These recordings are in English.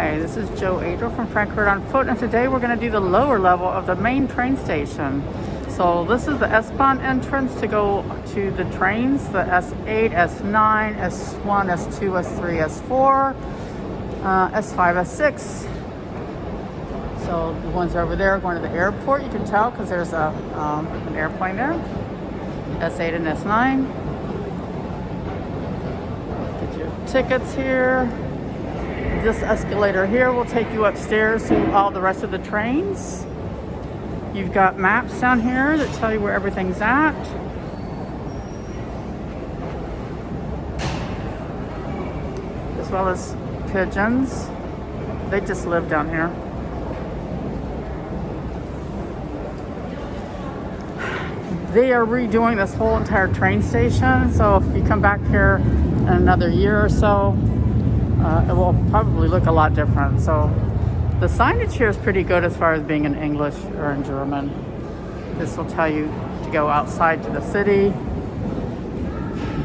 Hi, this is Eyebrow from Frankfurt on Foot, and today we're going to do the lower level of the main train station. So this is the S-Bahn entrance to go to the trains, the S8, S9, S1, S2, S3, S4, S5, S6. So the ones over there are going to the airport, you can tell because there's an airplane there. S8 and S9. Get your tickets here. This escalator here will take you upstairs to all the rest of the trains. You've got maps down here that tell you where everything's at. As well as pigeons. They just live down here. They are redoing this whole entire train station, so if you come back here in another year or so, it will probably look a lot different. So the signage here is pretty good as far as being in English or in German. This will tell you to go outside to the city.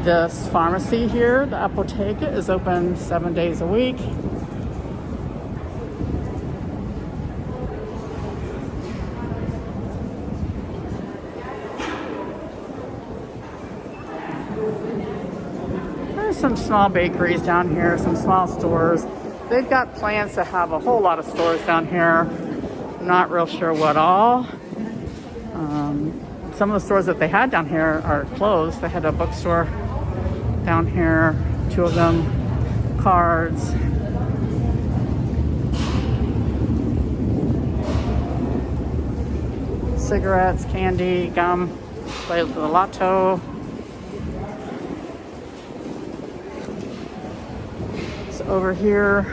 This pharmacy here, the Apotheke, is open 7 days a week. Some small bakeries down here, some small stores. They've got plans to have a whole lot of stores down here. Not real sure what all. Some of the stores that they had down here are closed. They had a bookstore down here, 2 of them, cards. Cigarettes, candy, gum, play with the Lotto. Over here,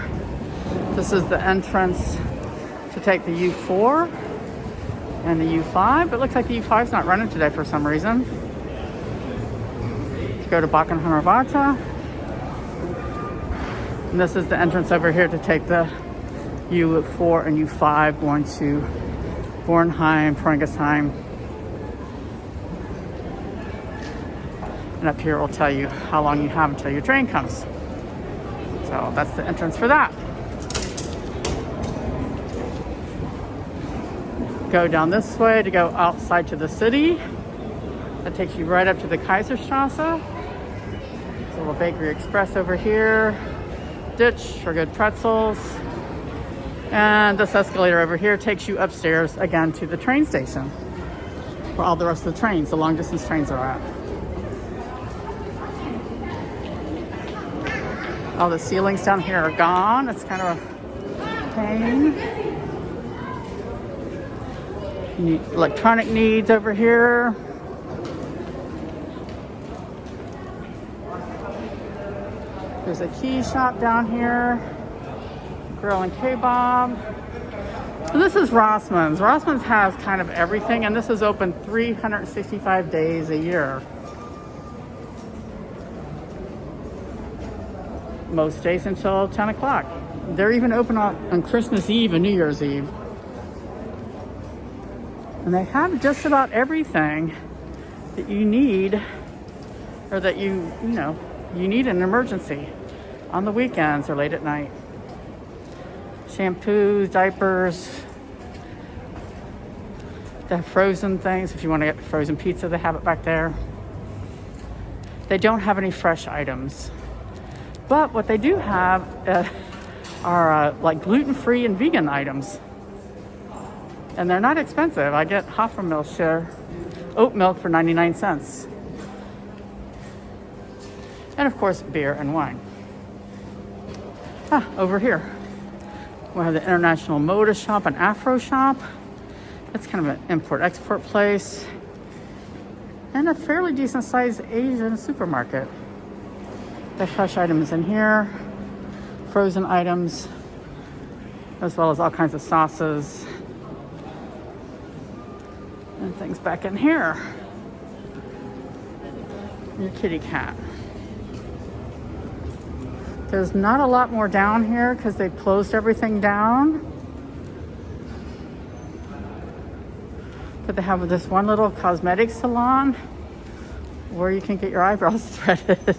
this is the entrance to take the U4 and the U5. It looks like the U5 is not running today for some reason. To go to Bockenheimer Warte. And this is the entrance over here to take the U4 and U5 going to Bornheim, Pringesheim. And up here will tell you how long you have until your train comes. So that's the entrance for that. Go down this way to go outside to the city. That takes you right up to the Kaiserstrasse. There's a little Bakery Express over here. Ditsch for good pretzels. And this escalator over here takes you upstairs again to the train station, where all the rest of the trains, the long distance trains, are at. All the ceilings down here are gone. It's kind of a pain. Electronic needs over here. There's a key shop down here. Grill and kebab. So this is Rossmans. Rossmans has kind of everything, and this is open 365 days a year. Most days until 10 o'clock. They're even open on Christmas Eve and New Year's Eve. And they have just about everything that you need, or that you need in an emergency on the weekends or late at night. Shampoos, diapers. They have frozen things. If you want to get frozen pizza, they have it back there. They don't have any fresh items. But what they do have are like gluten-free and vegan items. And they're not expensive. I get Hafermilch oat milk for 99 cents. And of course, beer and wine. Over here, we have the International Moda Shop and Afro Shop. That's kind of an import-export place. And a fairly decent-sized Asian supermarket. The fresh items in here, frozen items, as well as all kinds of sauces and things back in here. Your kitty cat. There's not a lot more down here because they've closed everything down. But they have this one little cosmetic salon where you can get your eyebrows threaded.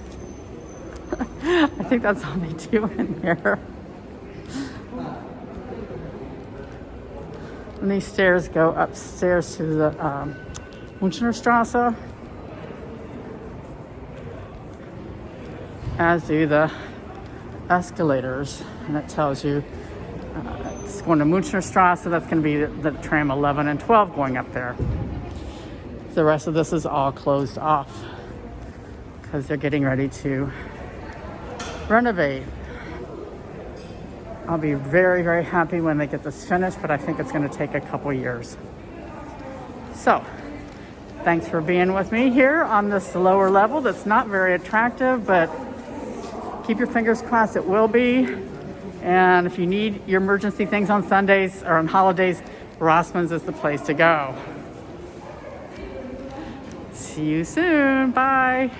I think that's all they do in here. And these stairs go upstairs to the Münchnerstrasse, as do the escalators. And it tells you it's going to Münchnerstrasse. That's going to be the tram 11 and 12 going up there. The rest of this is all closed off because they're getting ready to renovate. I'll be very, very happy when they get this finished, but I think it's going to take a couple years. So, thanks for being with me here on this lower level that's not very attractive, but keep your fingers crossed it will be. And if you need your emergency things on Sundays or on holidays, Rossmans is the place to go. See you soon. Bye.